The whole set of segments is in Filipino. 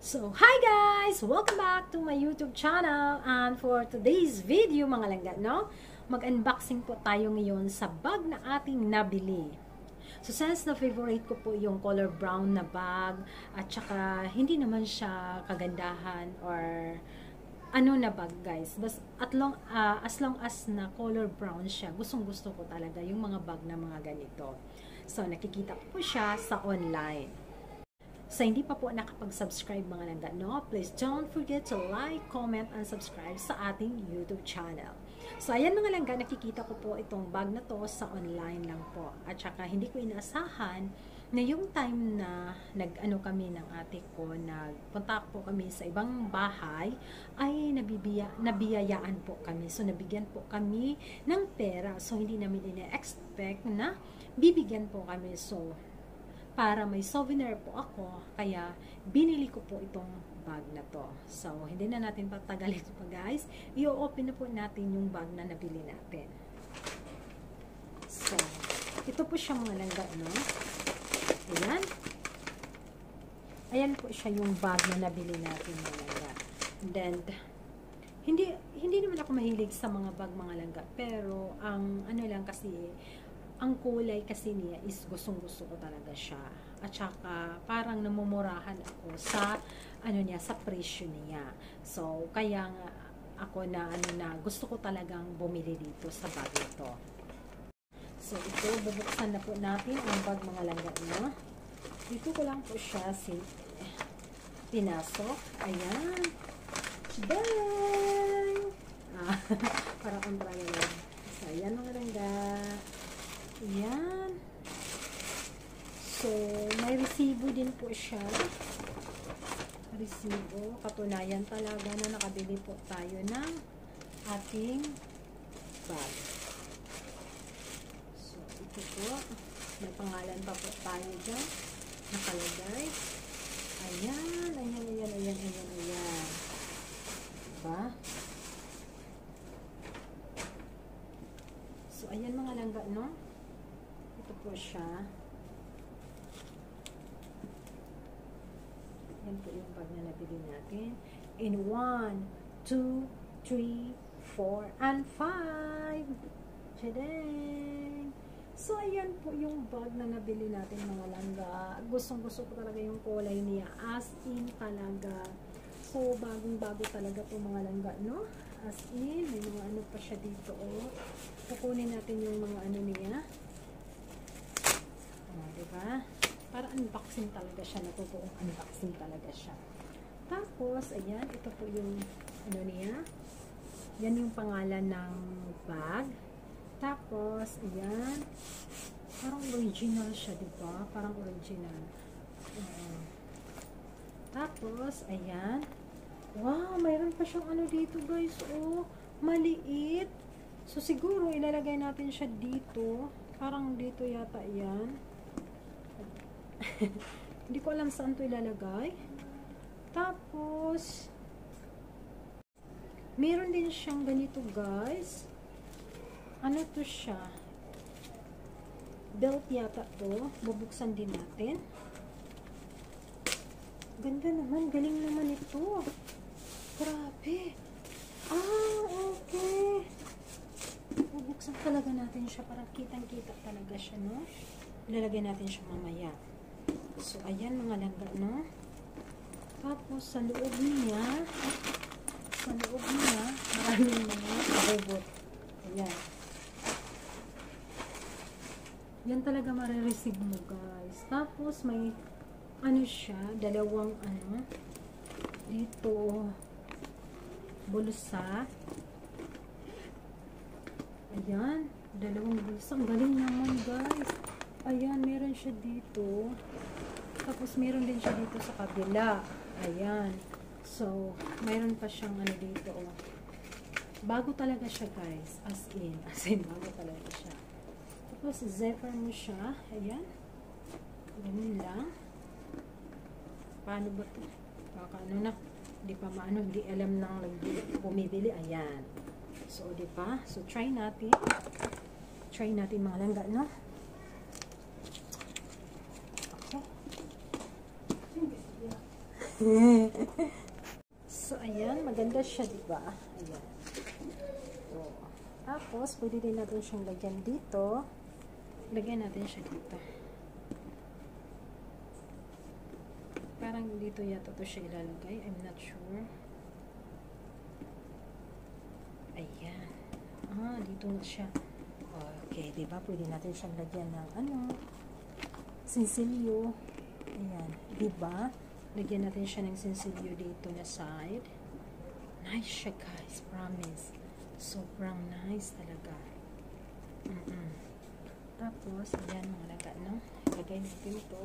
So, hi guys! Welcome back to my YouTube channel. And for today's video, mga langga, no? Mag-unboxing po tayo ngayon sa bag na ating nabili. So, since na favorite ko po yung color brown na bag, at saka hindi naman siya kagandahan or ano na bag, guys. As long as na color brown siya, gustong-gusto ko talaga yung mga bag na mga ganito. So, nakikita ko po siya sa online. Sa hindi pa po nakapag-subscribe mga langga, no? Please don't forget to like, comment, and subscribe sa ating YouTube channel. So, ayan mga langga, nakikita ko po itong bag na to sa online lang po. At saka, hindi ko inaasahan na yung time na nag-ano kami ng ate ko, nagpunta po kami sa ibang bahay, ay nabiyayaan po kami. So, nabigyan po kami ng pera. So, hindi namin ina-expect na bibigyan po kami. So, para may souvenir po ako, kaya binili ko po itong bag na to. So, hindi na natin patagalin pa guys. I-open na po natin yung bag na nabili natin. So, ito po siya mga langga, no? Ayan. Ayan po siya yung bag na nabili natin mga langga. And then, hindi naman ako mahilig sa mga bag mga langga. Pero, ang ano lang kasi, ang kulay kasi niya is gustong-gusto ko talaga siya. At saka parang namumurahan ako sa ano niya, sa presyo niya. So kaya nga ako na gusto ko talagang bumili dito sa bag ito. So ito, bubuksan na po natin ang bag mga langga, no? Dito ko lang po siya pinasok. Ayan. Bang! Parang umbrella lang. So ayan mga langga. Ayan. So, may resibo din po siya. Resibo. Katunayan talaga na nakabili po tayo ng ating bag. So, ito po. May pangalan pa po tayo dyan. Nakalagay. Ayan. Ayan. Diba? So, ayan mga langga, no? Ito po siya. Yan po yung bag na nabili natin. In 1, 2, 3, 4, and 5. Tadang! So, ayan po yung bag na nabili natin mga langga. Gustong-gusto ko talaga yung kulay niya. As in talaga. So, bagong-bago talaga po mga langga, no? As in, may mga ano pa siya dito, oh. Kukunin natin yung mga ano niya. Diba? Para unboxing talaga siya. Natutuong unboxing talaga siya. Tapos, ayan, ito po yung ano niya. Yan yung pangalan ng bag. Tapos, ayan. Parang original siya, diba? Parang original. Tapos, ayan. Wow, mayroon pa siyang ano dito, guys. Oh, maliit. So, siguro, ilalagay natin siya dito. Parang dito yata yan. Hindi ko alam saan ito ilalagay. Tapos, meron din siyang ganito, guys. Ano to siya? Belt yata to. Bubuksan din natin. Ganda naman. Galing naman ito. Grabe. Okay. Bubuksan talaga natin siya para kitang-kita talaga siya, no? Ilalagay natin siya mamaya. So, ayan mga langga, no? Tapos, sa loob niya, maraming mga robot. Ayan. Yan talaga marireceive mo, guys. Tapos, may ano siya, dalawang ano, dito, bulsa. Ayan, dalawang bulsa. Ang galing naman, guys. Ayan, meron siya dito. Tapos, meron din siya dito sa kabila. Ayan. So, mayroon pa siyang ano dito, oh. Bago talaga siya, guys. As in, bago talaga siya. Tapos, zipper mo siya. Ayan. Ganun lang. Paano ba ito? Baka ano na. Hindi pa maano. Hindi alam nang bumibili. Ayan. So, di ba? So, try natin. Try natin mga langga, no? Okay. So, ayan. Maganda siya, diba? Ayan. So, tapos, pwede din natin siyang lagyan dito. Lagyan natin siya dito. Parang dito yata to siya ilalagay. I'm not sure. Ayan. Dito na siya. Okay, diba? Pwede natin siyang lagyan ng sinsilyo. Ayan. Diba? Lagyan natin siya ng sinsilyo dito na side. Nice siya, guys. Promise. Sobrang nice talaga. Tapos, ayan mga laga, no? Lagay natin ito.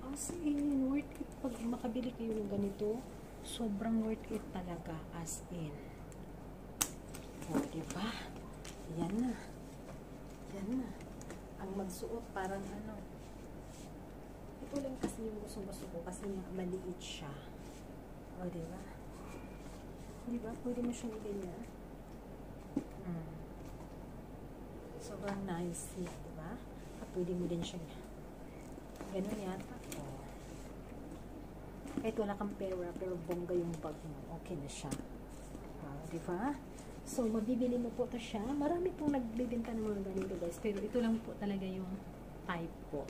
As in, worth it. Pag makabili kayo ng ganito, sobrang worth it talaga. As in. Diba? Yan na. Yan na. Ang magsuot parang ito lang kasi yung gusto ko kasi maliit siya. Diba? Diba? Pwede mo siyang ganyan. Sobrang nice niya, diba? At pwede mo din siyang ganun yata. Kahit wala kang pera, pero bongga yung bag mo, okay na siya. Diba? So, mabibili mo po ito siya. Marami pong nagbibenta ng mga ganito, guys. Pero ito lang po talaga yung type ko.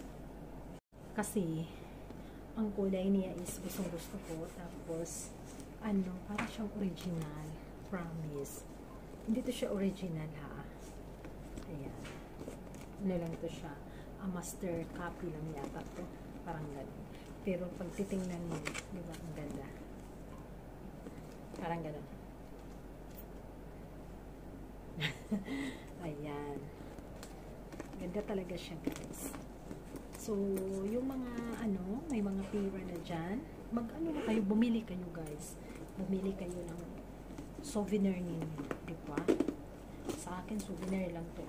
Kasi, ang kulay niya is gustong-gusto ko. Tapos, parang siyang original. Promise. Hindi to siya original, ha? Ayan. Lang to siya. Master copy lang yata to. Parang gano'n. Pero, pag titingnan mo, di ba, ang ganda. Parang gano'n. Ayan. Ganda talaga siya, guys. So, yung mga, may mga pera na dyan, na kayo, bumili kayo, guys. Bumili kayo ng souvenir ninyo, diba? Sa akin, souvenir lang to.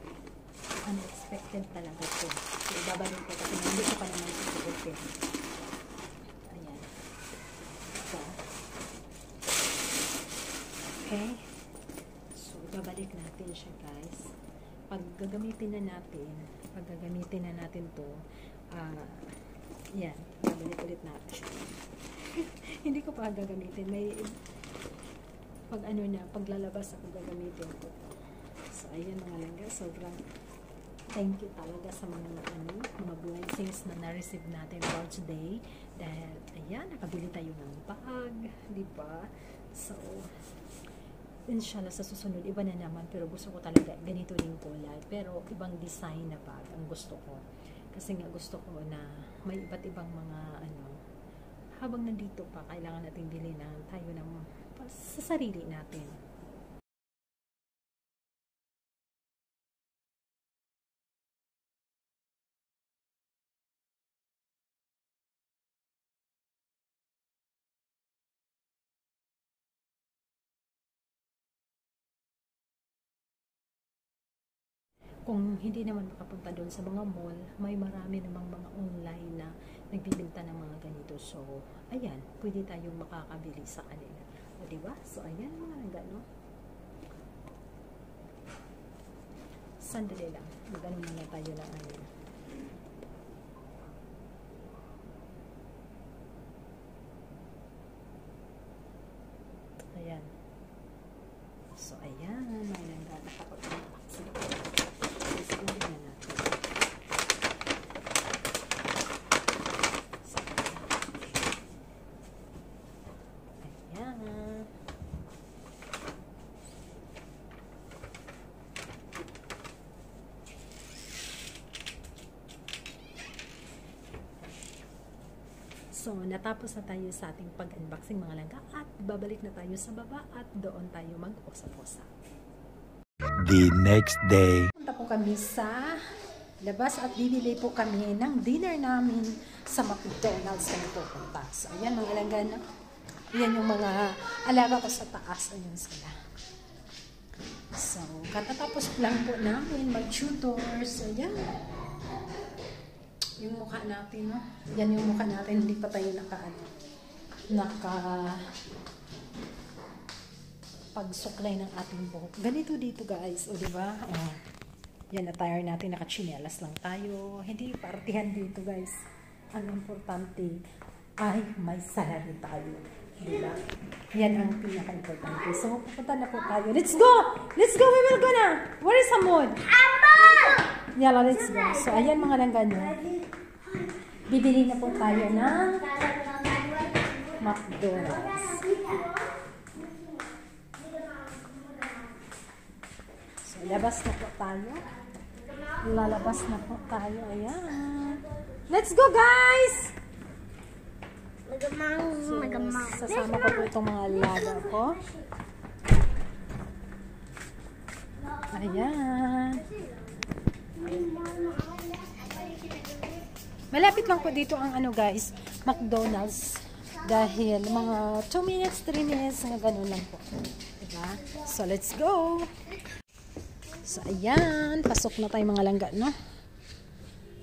Unexpected talaga to. So, ibabalik ko kasi hindi ko pa naman susubukin. Ayan. So, okay. So, ibabalik natin siya, guys. Pag gagamitin na natin to, yan, babalik ulit natin. Hindi ko pa gagamitin. Pag paglalabas ako gagamitin ko. So, ayan mga langga, sobrang thank you talaga sa mga blessings na na-receive natin for today. Dahil, ayan, nakabili tayo ng bag, diba? So, inshallah sa susunod, iba na naman, pero gusto ko talaga ganito rin kulay, pero ibang design na bag ang gusto ko. Kasi nga gusto ko na may iba't ibang mga habang nandito pa, kailangan natin bilhin tayo ng sa sarili natin. Kung hindi naman makapunta doon sa mga mall, may marami namang mga online na nagbibenta ng mga ganito. So, ayan, pwede tayong makakabili sa kanila. O, diba? So, ayan mga no? Sandali lang. Mag-ano muna tayo ng Ayan. So, ayan. May nangganak ako. So, natapos na tayo sa ating pag-unboxing mga langga at babalik na tayo sa baba at doon tayo mag-usap-usap. The next day. Punta po kami sa labas at bibili po kami ng dinner namin sa McDonald's kami pupunta. So, ayan mga langga na. Ayan yung mga alaga ko sa taas. Ayan sila. So, katatapos lang po namin mag-tutor. So, ayan. Yung mukha natin, no? Yan yung mukha natin, hindi pa tayo pagsuklay ng ating buhok. Ganito dito, guys. O, diba? Yan, attire natin, nakachinelas lang tayo. Hindi partihan dito, guys. ang importante ay may salary tayo. Diba? Yan ang pinaka-importante. So, pupunta na po tayo. Let's go! Let's go! We will go na! Where is Hamon? Yala, let's go. So, ayan mga langganyo. Bibili na po tayo ng McDonald's. So, labas na po tayo. Lalabas na po tayo. Ayan. Let's go, guys! So, sasama ko po itong mga alaga ko. Ayan. Malapit lang po dito ang ano guys, McDonald's. Dahil mga 2 minutes, 3 minutes, nga ganun lang po. Diba? So, let's go! So, ayan. Pasok na tayo mga langga, no?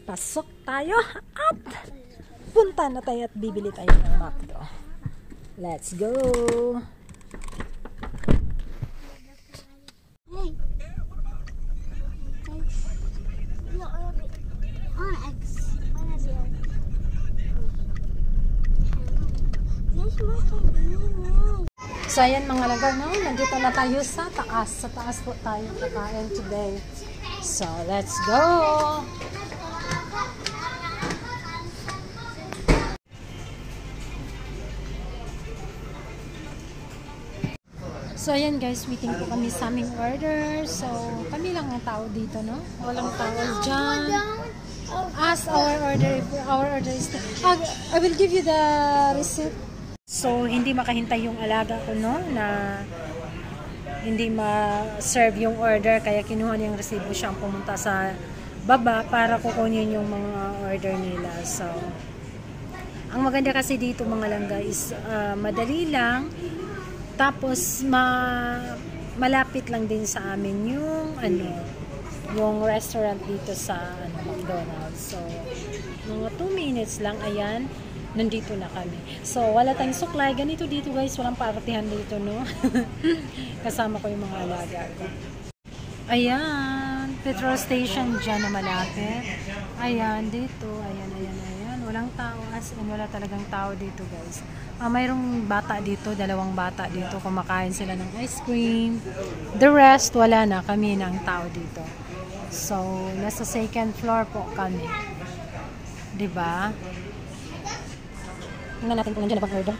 Pasok tayo at punta na tayo at bibili tayo ng McDo. Let's go! So, ayan mga langga, no? Nandito na tayo sa taas. Sa taas po tayo kakain today. So, let's go! So, ayan guys, waiting po kami sa aming order. So, kami lang ang tao dito, no? Walang tao dyan. Ask our order is... I will give you the receipt. So, hindi makahintay yung alaga ko, no? Na hindi ma-serve yung order. Kaya kinuha niya yung resibo siyang pumunta sa baba para kukunin yung mga order nila. So, ang maganda kasi dito mga langga is madali lang. Tapos, malapit lang din sa amin yung restaurant dito sa McDonald's. So, mga 2 minutes lang, ayan, nandito na kami. So, wala tayong suklay. Ganito dito guys, walang partihan dito, no? Kasama ko yung mga alaga ko. Ayan, petrol station dyan na malapit. Ayan, dito, ayan. Walang tao, as in, wala talagang tao dito guys. Mayroong bata dito, 2 bata dito, kumakain sila ng ice cream. The rest, wala na, kami na ang tao dito. So, nasa 2nd floor po kami. Diba? Tingnan natin kung nandiyan na bang order.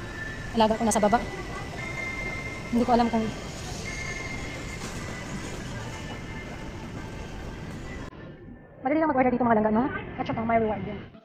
Alaga ko nasa baba. Hindi ko alam kung... Madali lang mag-order dito mga langga, no? At saka may reward din.